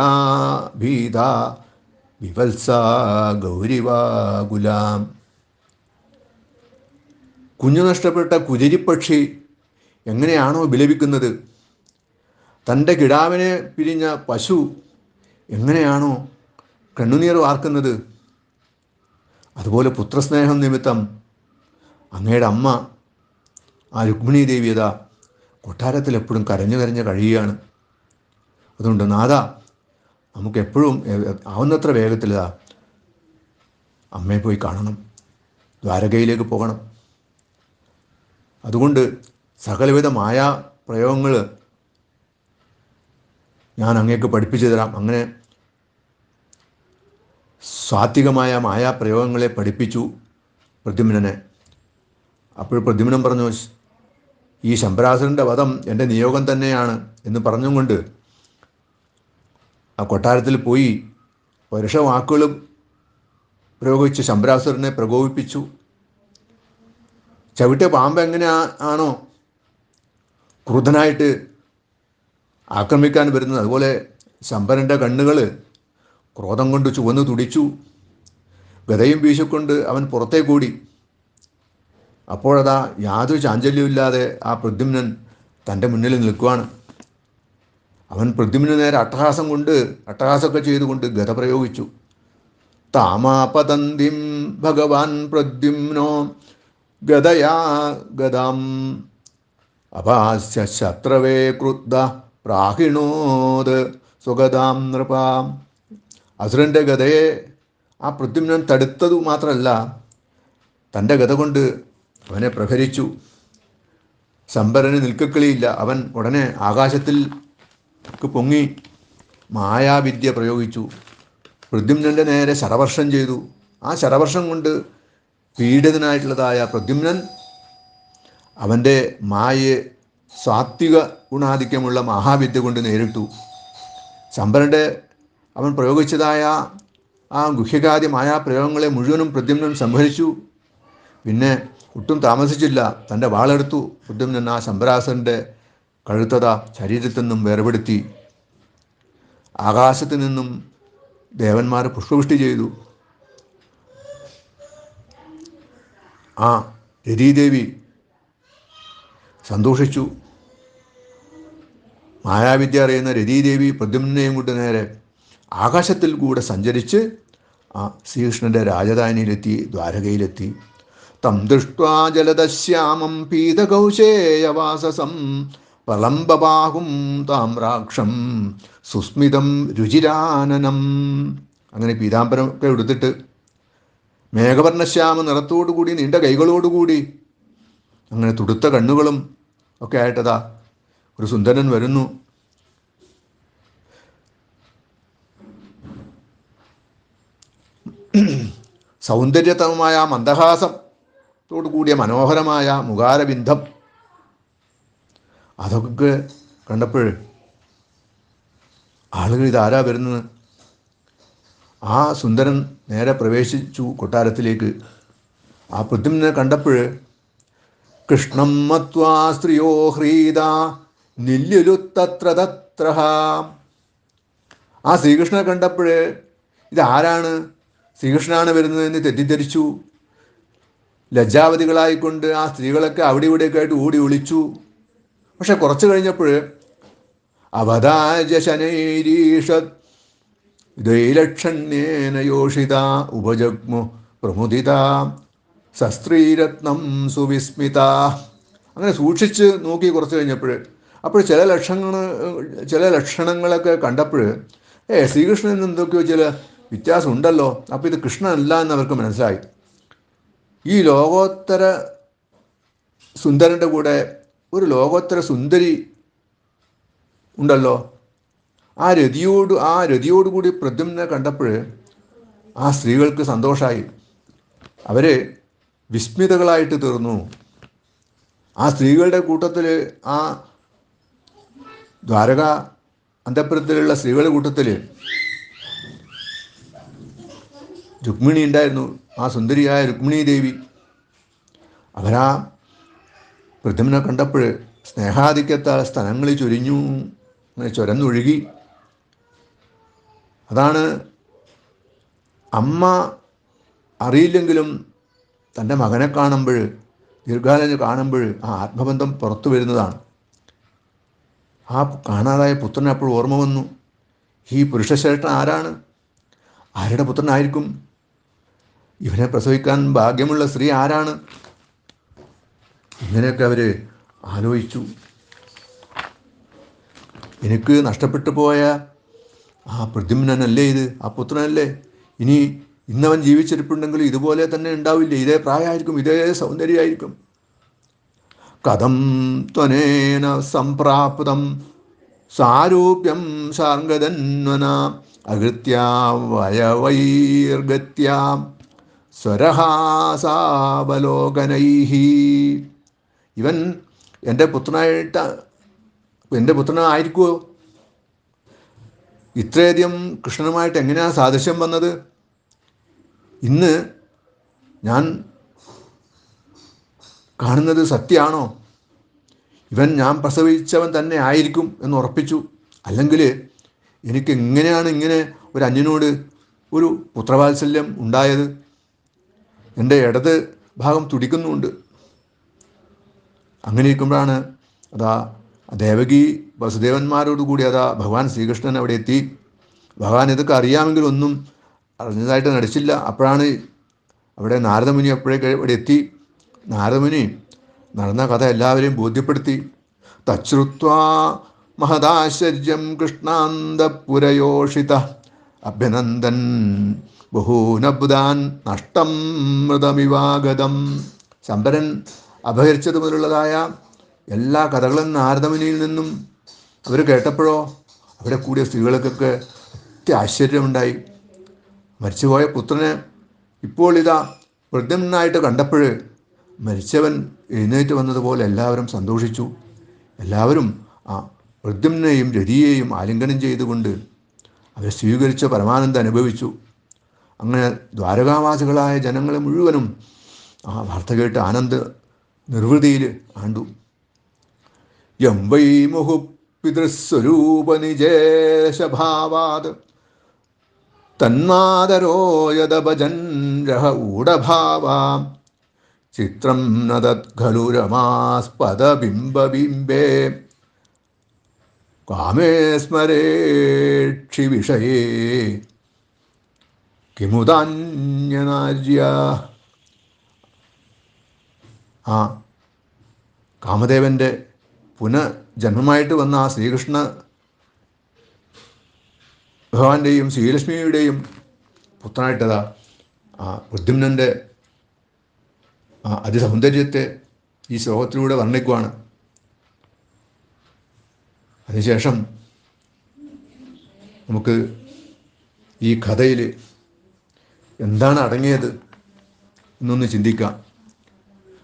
വിവത്സ ഗൗരിവാകുലാം. കുഞ്ഞു നഷ്ടപ്പെട്ട കുരരിപ്പക്ഷി എങ്ങനെയാണോ വിലപിക്കുന്നത്, തൻ്റെ കിടാവിനെ പിരിഞ്ഞ പശു എങ്ങനെയാണോ കണ്ണുനീർ വാർക്കുന്നത്, അതുപോലെ പുത്രസ്നേഹം നിമിത്തം അങ്ങയുടെ അമ്മ ആ രുക്മിണീ ദേവിയത കൊട്ടാരത്തിൽ എപ്പോഴും കരഞ്ഞു കരഞ്ഞ് കഴിയുകയാണ്. അതുകൊണ്ട് നാഥ, നമുക്ക് എപ്പോഴും ആവുന്നത്ര വേഗത്തിലാ അമ്മയെ പോയി കാണണം, ദ്വാരകയിലേക്ക് പോകണം. അതുകൊണ്ട് സകലവിധ മായാ പ്രയോഗങ്ങൾ ഞാൻ അങ്ങേക്ക് പഠിപ്പിച്ചു തരാം. അങ്ങനെ സാത്വികമായ മായാപ്രയോഗങ്ങളെ പഠിപ്പിച്ചു പ്രദ്യുമ്നനെ. അപ്പോൾ പ്രദ്യുമ്നൻ പറഞ്ഞു, ഈ ശമ്പരാസുരൻ്റെ വധം എൻ്റെ നിയോഗം തന്നെയാണ് എന്ന് പറഞ്ഞുകൊണ്ട് ആ കൊട്ടാരത്തിൽ പോയി പരുഷ വാക്കുകൾ പ്രയോഗിച്ച് ശമ്പരാസുരനെ പ്രകോപിപ്പിച്ചു. ചവിട്ടിയ പാമ്പ് എങ്ങനെയാണോ ക്രുദ്ധനായിട്ട് ആക്രമിക്കാൻ വരുന്നത്, അതുപോലെ ശമ്പരൻ്റെ കണ്ണുകൾ ക്രോധം കൊണ്ട് ചുവന്ന് തുടിച്ചു. ഗദയും വീശിക്കൊണ്ട് അവൻ പുറത്തേക്കൂടി. അപ്പോഴതാ യാതൊരു ചാഞ്ചല്യമില്ലാതെ ആ പ്രദ്യുമ്നൻ തൻ്റെ മുന്നിൽ നിൽക്കുവാണ്. അവൻ പ്രദ്യുമ്നു നേരെ അട്ടഹാസമൊക്കെ ചെയ്തുകൊണ്ട് ഗദ പ്രയോഗിച്ചു. താമാപതന്തിം ഭഗവാൻ പ്രദ്യുമ്നോ ഗദയാ ഗദാം അഭാസ്യ ശത്രവേ ക്രുദ്ധ പ്രാഹിണോത് സ്വഗതാം നൃപാം. അസുരൻ്റെ ഗദയെ ആ പ്രദ്യുമ്നൻ തടുത്തതു മാത്രമല്ല, തൻ്റെ ഗദ കൊണ്ട് അവനെ പ്രഹരിച്ചു. ശമ്പരന് നിൽക്കക്കളിയില്ല. അവൻ ഉടനെ ആകാശത്തിൽ പൊങ്ങി മായാവിദ്യ പ്രയോഗിച്ചു. പ്രദ്യുമ്നൻ്റെ നേരെ ശരവർഷം ചെയ്തു. ആ ശരവർഷം കൊണ്ട് പീഡിതനായിട്ടുള്ളതായ പ്രദ്യുമ്നൻ അവൻ്റെ മായയെ സാത്വിക ഗുണാധിക്യമുള്ള മഹാവിദ്യ കൊണ്ട് നേരിട്ടു. ശമ്പരൻ്റെ അവൻ പ്രയോഗിച്ചതായ ആ ഗുഹ്യകാര്യ മായാപ്രയോഗങ്ങളെ മുഴുവനും പ്രദ്യുമ്നൻ സംഹരിച്ചു. പിന്നെ ഒട്ടും താമസിച്ചില്ല, തൻ്റെ വാളെടുത്തു. പ്രദ്യുമ്നൻ ആ ശമ്പരാസുരൻ്റെ കഴുത്തത ശരീരത്തിൽ നിന്നും വേർപെടുത്തി. ആകാശത്ത് നിന്നും ദേവന്മാർ പുഷ്പവൃഷ്ടി ചെയ്തു. ആ രതീദേവി സന്തോഷിച്ചു. മായാവിദ്യ അറിയുന്ന രതീദേവി പ്രദ്യുമ്നെയും കൊണ്ട് നേരെ ആകാശത്തിൽ കൂടെ സഞ്ചരിച്ച് ആ ശ്രീകൃഷ്ണൻ്റെ രാജധാനിയിലെത്തി, ദ്വാരകയിലെത്തി. തം ദൃഷ്ട്വാ ജലദശ്യാമം പീതകൗശേയവാസസം പ്രലംബബാഹും താമ്രാക്ഷം സുസ്മിതം രുചിരാനനം. അങ്ങനെ പീതാംബരമൊക്കെ എടുത്തിട്ട് മേഘവർണ്ണശ്യാമ നിറത്തോടുകൂടി നീണ്ട കൈകളോടുകൂടി അങ്ങനെ തുടുത്ത കണ്ണുകളും ഒക്കെ ആയിട്ടതാ ഒരു സുന്ദരൻ വരുന്നു. സൗന്ദര്യതമമായ മന്ദഹാസത്തോടു കൂടിയ മനോഹരമായ മുഖാരബിന്ദം, അതൊക്കെ കണ്ടപ്പോൾ ആളുകൾ ഇതാരാ വരുന്നത്? ആ സുന്ദരൻ നേരെ പ്രവേശിച്ചു കൊട്ടാരത്തിലേക്ക്. ആ പ്രദ്യുമ്നെ കണ്ടപ്പോൾ കൃഷ്ണം മത്വാ സ്ത്രീയോ ഹ്രീത നില്ലുലുത്തത്ര തത്ര. ആ ശ്രീകൃഷ്ണനെ കണ്ടപ്പോൾ ഇതാരാണ്, ശ്രീകൃഷ്ണനാണ് വരുന്നതെന്ന് തെറ്റിദ്ധരിച്ചു. ലജ്ജാവതികളായിക്കൊണ്ട് ആ സ്ത്രീകളൊക്കെ അവിടെ ഇവിടെയൊക്കെ ആയിട്ട് ഓടി ഒളിച്ചു. പക്ഷെ കുറച്ച് കഴിഞ്ഞപ്പോൾ അവതാജ ശനൈരീഷത് ദൈലക്ഷണ്യേന യോഷിത ഉപജഗ്മു പ്രമുദിത സസ്ത്രീരത്നം സുവിസ്മിത. അങ്ങനെ സൂക്ഷിച്ച് നോക്കി കുറച്ച് കഴിഞ്ഞപ്പോൾ അപ്പോൾ ചില ലക്ഷണങ്ങളൊക്കെ കണ്ടപ്പോൾ ശ്രീകൃഷ്ണൻ എന്തൊക്കെയോ ചില വ്യത്യാസം ഉണ്ടല്ലോ. അപ്പോൾ ഇത് കൃഷ്ണനല്ല എന്നവർക്ക് മനസ്സിലായി. ഈ ലോകോത്തര സുന്ദരൻ്റെ കൂടെ ഒരു ലോകോത്തര സുന്ദരി ഉണ്ടല്ലോ. ആ രതിയോടുകൂടി പ്രദ്യുമ്നെ കണ്ടപ്പോൾ ആ സ്ത്രീകൾക്ക് സന്തോഷമായി. അവർ വിസ്മിതകളായിട്ട് തീർന്നു. ആ സ്ത്രീകളുടെ കൂട്ടത്തിൽ, ആ ദ്വാരക അന്തഃപുരത്തിലുള്ള സ്ത്രീകളുടെ കൂട്ടത്തിൽ രുക്മിണി ഉണ്ടായിരുന്നു, ആ സുന്ദരിയായ രുക്മിണി ദേവി. അവരാ പ്രദ്യുമ്നെ കണ്ടപ്പോൾ സ്നേഹാധിക്യത്താൽ സ്ഥലങ്ങളിൽ ചൊരിഞ്ഞു, അങ്ങനെ ചുരന്നൊഴുകി. അതാണ് അമ്മ അറിയില്ലെങ്കിലും തൻ്റെ മകനെ കാണുമ്പോൾ, ദീർഘകാലം കാണുമ്പോൾ ആ ആത്മബന്ധം പുറത്തു വരുന്നതാണ്. ആ കാണാതായ പുത്രനെ അപ്പോൾ ഓർമ്മ വന്നു. ഈ പുരുഷശ്രേഷ്ഠൻ ആരാണ്? ആരുടെ പുത്രനായിരിക്കും? ഇവനെ പ്രസവിക്കാൻ ഭാഗ്യമുള്ള സ്ത്രീ ആരാണ്? ഇങ്ങനെയൊക്കെ അവർ ആലോചിച്ചു. എനിക്ക് നഷ്ടപ്പെട്ടു പോയ ആ പ്രദ്യുമ്നനല്ലേ ഇത്, ആ പുത്രനല്ലേ? ഇന്നവൻ ജീവിച്ചിരിപ്പുണ്ടെങ്കിൽ ഇതുപോലെ തന്നെ ഉണ്ടാവില്ലേ? ഇതേ പ്രായമായിരിക്കും, ഇതേ സൗന്ദര്യമായിരിക്കും. കഥം ത്വനേന സംപ്രാപ്തം സാരൂപ്യം ശാർഗതന്വന അകൃത്യാം വയവൈർഗത്യാം സ്വരഹാസാവലോകനൈഹി. ഇവൻ എൻ്റെ പുത്രനായിരിക്കുമോ? ഇത്രയധികം കൃഷ്ണനുമായിട്ട് എങ്ങനെയാണ് സാദൃശ്യം വന്നത്? ഇന്ന് ഞാൻ കാണുന്നത് സത്യമാണോ? ഇവൻ ഞാൻ പ്രസവിച്ചവൻ തന്നെ ആയിരിക്കും എന്ന് ഉറപ്പിച്ചു. അല്ലെങ്കിൽ എനിക്ക് എങ്ങനെയാണ് ഇങ്ങനെ ഒരു അന്യനോട് ഒരു പുത്രവാത്സല്യം ഉണ്ടായത്? എൻ്റെ ഇടത് ഭാഗം തുടിക്കുന്നുണ്ട്. അങ്ങനെ ഇരിക്കുമ്പോഴാണ് അതാ ദേവകി വസുദേവന്മാരോടുകൂടി ഭഗവാൻ ശ്രീകൃഷ്ണൻ അവിടെ എത്തി. ഭഗവാൻ ഇതൊക്കെ അറിയാമെങ്കിൽ ഒന്നും അറിഞ്ഞതായിട്ട് നടിച്ചില്ല. അപ്പോഴാണ് അവിടെ നാരദമുനി അപ്പോഴേക്ക് ഇവിടെ എത്തി. നാരദമുനി നടന്ന കഥ എല്ലാവരെയും ബോധ്യപ്പെടുത്തി. തച്ഛ്രുത്വാ മഹദാശ്ചര്യം കൃഷ്ണാന്തപുരയോഷിത അഭ്യനന്ദൻ ബഹൂനബുദാൻ നഷ്ടം മൃതമിവാഗതം. ശമ്പരൻ അപഹരിച്ചത് മുതലുള്ളതായ എല്ലാ കഥകളും നാരദമുനിയിൽ നിന്നും അവർ കേട്ടപ്പോഴോ അവിടെ കൂടിയ സ്ത്രീകൾക്കൊക്കെ ആശ്ചര്യമുണ്ടായി. മരിച്ചുപോയ പുത്രനെ ഇപ്പോൾ പ്രദ്യുമ്നായിട്ട് കണ്ടപ്പോൾ മരിച്ചവൻ എഴുന്നേറ്റ് വന്നതുപോലെ എല്ലാവരും സന്തോഷിച്ചു. എല്ലാവരും ആ പ്രദ്യുമ്നെയും രതിയെയും ആലിംഗനം ചെയ്തുകൊണ്ട് അവരെ സ്വീകരിച്ച പരമാനന്ദം അനുഭവിച്ചു. അങ്ങനെ ദ്വാരകാവാസികളായ ജനങ്ങൾ മുഴുവനും ആ വാർത്ത കേട്ട് ആനന്ദ നിർവൃതിയിൽ ആണ്ടു. യം വൈ മുഹു പിതൃസ്വരൂപനിജേശഭാവാത് തന്മാതരോ യദഭജൻ രഹ ഊഢഭാവാം ചിത്രം നദത് ഖലു രമാസ്പദബിംബബിംബേ കാമേ സ്മരേക്ഷി വിഷയേ കിമുദാന്യനാര്യ. ആ കാമദേവൻ്റെ പുനഃജന്മമായിട്ട് വന്ന ആ ശ്രീകൃഷ്ണ ഭഗവാന്റെയും ശ്രീലക്ഷ്മിയുടെയും പുത്രനായിട്ടതാ ആ പ്രദ്യുമ്നൻ്റെ അതിസൗന്ദര്യത്തെ ഈ ശ്ലോകത്തിലൂടെ വർണ്ണിക്കുവാണ്. അതിനുശേഷം നമുക്ക് ഈ കഥയിൽ എന്താണ് അടങ്ങിയത് എന്നൊന്ന് ചിന്തിക്കാം.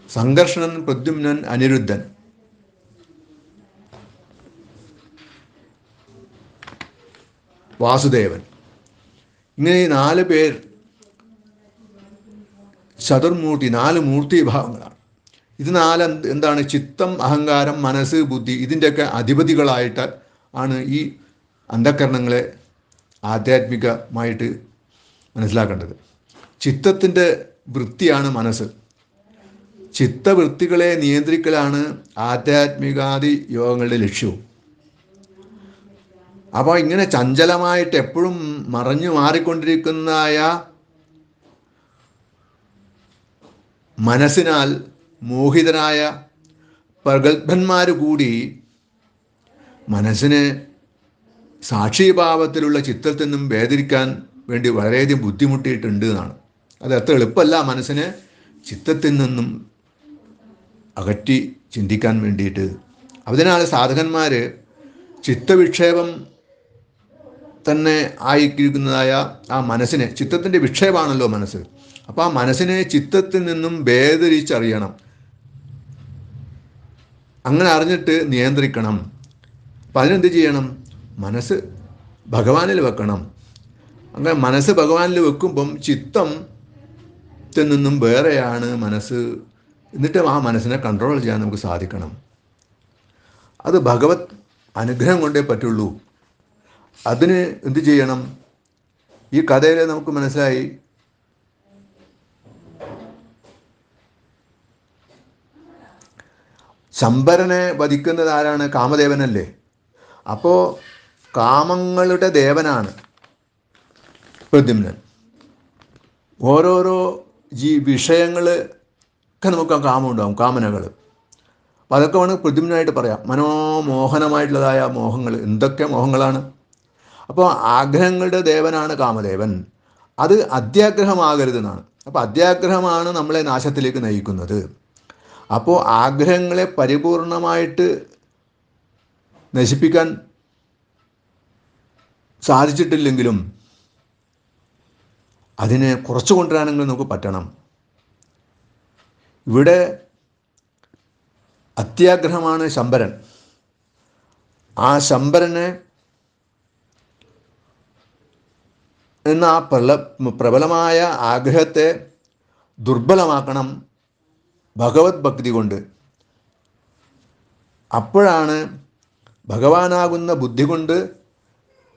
സംഘർഷണൻ, പ്രദ്യുമ്നൻ, അനിരുദ്ധൻ. വാസുദേവൻ. ഇങ്ങനെ ഈ 4 പേർ ചതുർമൂർത്തി, 4 മൂർത്തി ഭാവങ്ങളാണ്. ഇത് എന്താണ്? ചിത്തം, അഹങ്കാരം, മനസ്സ്, ബുദ്ധി, ഇതിൻ്റെയൊക്കെ അധിപതികളായിട്ട് ആണ് ഈ അന്ധക്കരണങ്ങളെ ആധ്യാത്മികമായിട്ട് മനസ്സിലാക്കേണ്ടത്. ചിത്തത്തിൻ്റെ വൃത്തിയാണ് മനസ്സ്. ചിത്തവൃത്തികളെ നിയന്ത്രിക്കലാണ് ആധ്യാത്മികാദി യോഗങ്ങളുടെ ലക്ഷ്യവും. അപ്പോൾ ഇങ്ങനെ ചഞ്ചലമായിട്ട് എപ്പോഴും മറഞ്ഞു മാറിക്കൊണ്ടിരിക്കുന്നതായ മനസ്സിനാൽ മോഹിതനായ പ്രഗത്ഭന്മാർ കൂടി മനസ്സിനെ സാക്ഷിഭാവത്തിലുള്ള ചിത്തത്തിൽ നിന്നും വേദനിക്കാൻ വേണ്ടി വളരെയധികം ബുദ്ധിമുട്ടിയിട്ടുണ്ട് എന്നാണ്. അത് അത്ര എളുപ്പമല്ല മനസ്സിനെ ചിത്തത്തിൽ നിന്നും അകറ്റി ചിന്തിക്കാൻ വേണ്ടിയിട്ട്. അതിനാൽ സാധകന്മാർ ചിത്തവിക്ഷേപം തന്നെ ആയിരിക്കുന്നതായ ആ മനസ്സിനെ, ചിത്തത്തിൻ്റെ വിക്ഷേപമാണല്ലോ മനസ്സ്, അപ്പോൾ ആ മനസ്സിനെ ചിത്തത്തിൽ നിന്നും വേദരിച്ചറിയണം. അങ്ങനെ അറിഞ്ഞിട്ട് നിയന്ത്രിക്കണം. അപ്പം അതിനെന്ത് ചെയ്യണം? മനസ്സ് ഭഗവാനിൽ വെക്കണം. അങ്ങനെ മനസ്സ് ഭഗവാനിൽ വെക്കുമ്പം ചിത്തത്തിൽ നിന്നും വേറെയാണ് മനസ്സ്. എന്നിട്ട് ആ മനസ്സിനെ കൺട്രോൾ ചെയ്യാൻ നമുക്ക് സാധിക്കണം. അത് ഭഗവത് അനുഗ്രഹം കൊണ്ടേ പറ്റുള്ളൂ. അതിന് എന്ത് ചെയ്യണം? ഈ കഥയിൽ നമുക്ക് മനസ്സിലായി, ശമ്പരനെ വധിക്കുന്നത് ആരാണ്? കാമദേവനല്ലേ. അപ്പോൾ കാമങ്ങളുടെ ദേവനാണ് പ്രദ്യുമ്നൻ. ഓരോരോ വിഷയങ്ങളൊക്കെ നമുക്ക് കാമം ഉണ്ടാകും, കാമനകൾ. അപ്പോൾ അതൊക്കെ വേണമെങ്കിൽ പ്രദ്യുമ്നായിട്ട് പറയാം. മനോമോഹനമായിട്ടുള്ളതായ മോഹങ്ങൾ. എന്തൊക്കെ മോഹങ്ങളാണ്? അപ്പോൾ ആഗ്രഹങ്ങളുടെ ദേവനാണ് കാമദേവൻ. അത് അത്യാഗ്രഹമാകരുതെന്നാണ്. അപ്പോൾ അത്യാഗ്രഹമാണ് നമ്മളെ നാശത്തിലേക്ക് നയിക്കുന്നത്. അപ്പോൾ ആഗ്രഹങ്ങളെ പരിപൂർണമായിട്ട് നശിപ്പിക്കാൻ സാധിച്ചിട്ടില്ലെങ്കിലും അതിനെ കുറച്ചു കൊണ്ടുവരാനെങ്കിലും നമുക്ക് പറ്റണം. ഇവിടെ അത്യാഗ്രഹമാണ് ശമ്പരൻ. ആ ശമ്പരനെ എന്ന ആ പ്രബലമായ ആഗ്രഹത്തെ ദുർബലമാക്കണം ഭഗവത് ഭക്തി കൊണ്ട്. അപ്പോഴാണ് ഭഗവാനാകുന്ന ബുദ്ധി കൊണ്ട്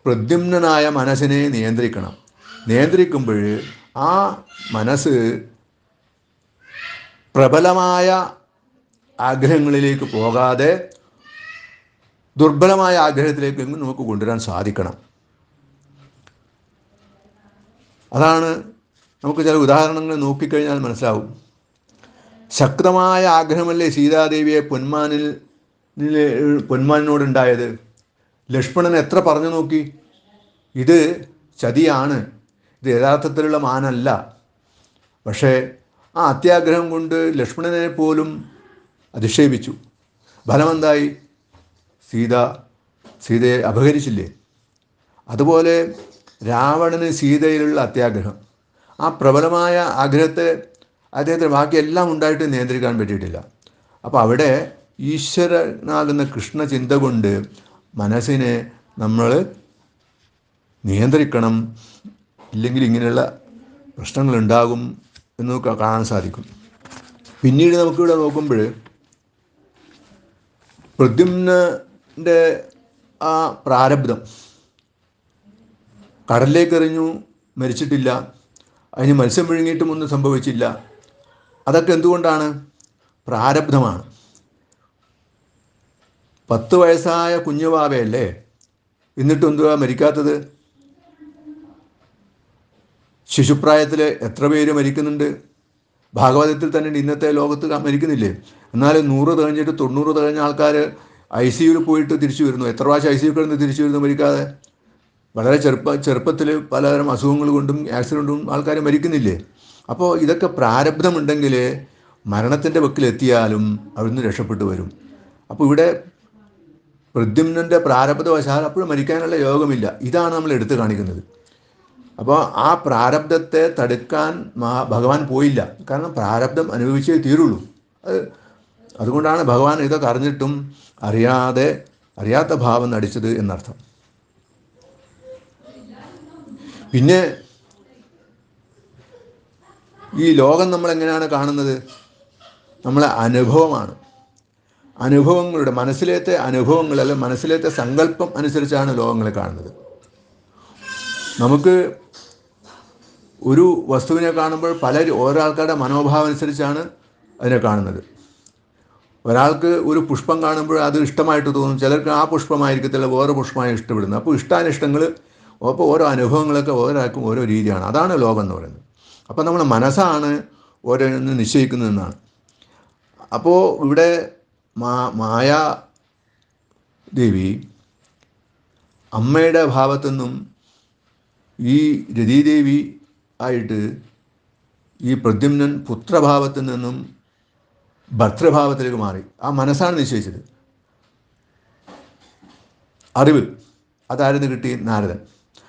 പ്രദ്യുമ്നനായ മനസ്സിനെ നിയന്ത്രിക്കണം. നിയന്ത്രിക്കുമ്പോൾ ആ മനസ്സ് പ്രബലമായ ആഗ്രഹങ്ങളിലേക്ക് പോകാതെ ദുർബലമായ ആഗ്രഹത്തിലേക്ക് നമുക്ക് കൊണ്ടുവരാൻ സാധിക്കണം. അതാണ് നമുക്ക് ചില ഉദാഹരണങ്ങൾ നോക്കിക്കഴിഞ്ഞാൽ മനസ്സിലാവും. ശക്തമായ ആഗ്രഹമല്ലേ സീതാദേവിയെ പൊന്മാനിനോടുണ്ടായത്. ലക്ഷ്മണൻ എത്ര പറഞ്ഞു നോക്കി, ഇത് ചതിയാണ്, ഇത് യഥാർത്ഥത്തിലുള്ള മാനല്ല. പക്ഷേ ആ അത്യാഗ്രഹം കൊണ്ട് ലക്ഷ്മണനെ പോലും അധിക്ഷേപിച്ചു. ഫലമെന്തായി? സീതയെ അപഹരിച്ചില്ലേ. അതുപോലെ രാവണന് സീതയിലുള്ള അത്യാഗ്രഹം, ആ പ്രബലമായ ആഗ്രഹത്തെ അദ്ദേഹത്തിന് ബാക്കിയെല്ലാം ഉണ്ടായിട്ട് നിയന്ത്രിക്കാൻ പറ്റിയിട്ടില്ല. അപ്പോൾ അവിടെ ഈശ്വരനാകുന്ന കൃഷ്ണചിന്ത കൊണ്ട് മനസ്സിനെ നമ്മൾ നിയന്ത്രിക്കണം. ഇല്ലെങ്കിൽ ഇങ്ങനെയുള്ള പ്രശ്നങ്ങളുണ്ടാകും എന്ന് കാണാൻ സാധിക്കും. പിന്നീട് നമുക്കിവിടെ നോക്കുമ്പോൾ പ്രദ്യുമ്നൻ്റെ ആ പ്രാരബ്ധം, കടലിലേക്ക് എറിഞ്ഞു, മരിച്ചിട്ടില്ല. അതിന് മത്സ്യം വിഴുങ്ങിയിട്ടും ഒന്നും സംഭവിച്ചില്ല. അതൊക്കെ എന്തുകൊണ്ടാണ്? പ്രാരബ്ധമാണ്. 10 വയസ്സായ കുഞ്ഞുവാവയല്ലേ, എന്നിട്ടും എന്തുവാ മരിക്കാത്തത്? ശിശുപ്രായത്തിൽ എത്ര പേര് മരിക്കുന്നുണ്ട്? ഭാഗവതത്തിൽ തന്നെ ഇന്നത്തെ ലോകത്ത് മരിക്കുന്നില്ലേ? എന്നാലും 100 തികഞ്ഞിട്ട് 90 തികഞ്ഞ ആൾക്കാർ ICUവിൽ പോയിട്ട് തിരിച്ചു വരുന്നു. എത്ര പ്രാവശ്യം ICU കിടന്ന് തിരിച്ചു വരുന്നു മരിക്കാതെ? വളരെ ചെറുപ്പത്തിൽ പലതരം അസുഖങ്ങൾ കൊണ്ടും ആക്സിഡൻ്റ് കൊണ്ടും ആൾക്കാർ മരിക്കുന്നില്ലേ? അപ്പോൾ ഇതൊക്കെ പ്രാരബ്ധമുണ്ടെങ്കിൽ മരണത്തിൻ്റെ വക്കിലെത്തിയാലും അവിടുന്ന് രക്ഷപ്പെട്ടു വരും. അപ്പോൾ ഇവിടെ പ്രദ്യുമ്നൻ്റെ പ്രാരബ്ധവശാൽ അപ്പോഴും മരിക്കാനുള്ള യോഗമില്ല. ഇതാണ് നമ്മൾ എടുത്തു കാണിക്കുന്നത്. അപ്പോൾ ആ പ്രാരബ്ധത്തെ തടുക്കാൻ ഭഗവാൻ പോയില്ല. കാരണം പ്രാരബ്ധം അനുഭവിച്ചേ തീരുള്ളൂ. അതുകൊണ്ടാണ് ഭഗവാൻ ഇതൊക്കെ അറിഞ്ഞിട്ടും അറിയാത്ത ഭാവം നടിച്ചത് എന്നർത്ഥം. പിന്നെ ഈ ലോകം നമ്മളെങ്ങനെയാണ് കാണുന്നത്? നമ്മളെ അനുഭവമാണ്. അനുഭവങ്ങളുടെ മനസ്സിലത്തെ അനുഭവങ്ങൾ, അല്ല മനസ്സിലത്തെ സങ്കല്പം അനുസരിച്ചാണ് ലോകങ്ങളെ കാണുന്നത്. നമുക്ക് ഒരു വസ്തുവിനെ കാണുമ്പോൾ ഓരോ ആൾക്കാരുടെ മനോഭാവം അനുസരിച്ചാണ് അതിനെ കാണുന്നത്. ഒരാൾക്ക് ഒരു പുഷ്പം കാണുമ്പോൾ അത് ഇഷ്ടമായിട്ട് തോന്നും, ചിലർക്ക് ആ പുഷ്പമായിരിക്കത്തില്ല വേറെ പുഷ്പമായി ഇഷ്ടപ്പെടുന്നത്. അപ്പോൾ ഇഷ്ടാനിഷ്ടങ്ങൾ, അപ്പോൾ ഓരോ അനുഭവങ്ങളൊക്കെ ഓരോരാൾക്കും ഓരോ രീതിയാണ്. അതാണ് ലോകം എന്ന് പറയുന്നത്. അപ്പോൾ നമ്മുടെ മനസ്സാണ് ഓരോന്ന് നിശ്ചയിക്കുന്നതെന്നാണ്. അപ്പോൾ ഇവിടെ മായാദേവി അമ്മയുടെ ഭാവത്തു നിന്നും ഈ രതീദേവി ആയിട്ട് ഈ പ്രദ്യുമ്നൻ പുത്രഭാവത്തിൽ നിന്നും ഭർത്തൃഭാവത്തിലേക്ക് മാറി. ആ മനസ്സാണ് നിശ്ചയിച്ചത്. അറിവ് അതായിരുന്നു കിട്ടി നാരദൻ.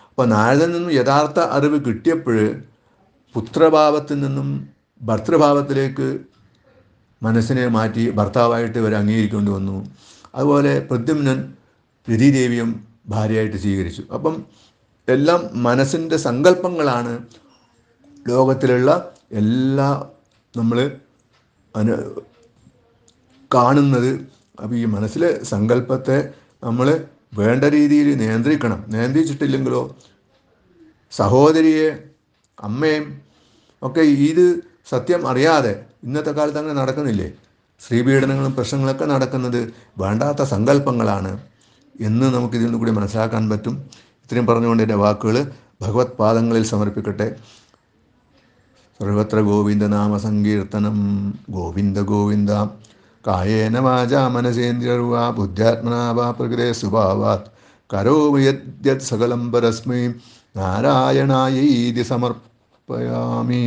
അപ്പോൾ നാരദൻ നിന്നും യഥാർത്ഥ അറിവ് കിട്ടിയപ്പോൾ പുത്രഭാവത്തിൽ നിന്നും ഭർത്തൃഭാവത്തിലേക്ക് മനസ്സിനെ മാറ്റി ഭർത്താവായിട്ട് ഇവർ അംഗീകരിക്കേണ്ടി വന്നു. അതുപോലെ പ്രദ്യുമ്നൻ രതീദേവിയും ഭാര്യയായിട്ട് സ്വീകരിച്ചു. അപ്പം എല്ലാം മനസ്സിൻ്റെ സങ്കല്പങ്ങളാണ് ലോകത്തിലുള്ള എല്ലാ നമ്മൾ കാണുന്നത്. അപ്പോൾ ഈ മനസ്സിലെ സങ്കല്പത്തെ നമ്മൾ വേണ്ട രീതിയിൽ നിയന്ത്രിക്കണം. നിയന്ത്രിച്ചിട്ടില്ലെങ്കിലോ സഹോദരിയെ, അമ്മയും ഒക്കെ ഇത് സത്യം അറിയാതെ ഇന്നത്തെ കാലത്ത് അങ്ങനെ നടക്കുന്നില്ലേ? സ്ത്രീപീഡനങ്ങളും പ്രശ്നങ്ങളൊക്കെ നടക്കുന്നത് വേണ്ടാത്ത സങ്കല്പങ്ങളാണ് എന്ന് നമുക്കിതിൽ നിന്ന് കൂടി മനസ്സിലാക്കാൻ പറ്റും. ഇത്രയും പറഞ്ഞുകൊണ്ട് എൻ്റെ വാക്കുകൾ ഭഗവത് പാദങ്ങളിൽ സമർപ്പിക്കട്ടെ. സർവത്ര ഗോവിന്ദനാമ സങ്കീർത്തനം. ഗോവിന്ദ ഗോവിന്ദ. കായേന വാചാ മനസേന്ദ്രിയർവാ ബുദ്ധ്യാത്മനാ വാ പ്രകൃതേ സ്വഭാവാത് കരോമി യദ്യത് സകലം പരസ്മൈ നാരായണായൈതി സമർപ്പയാമി.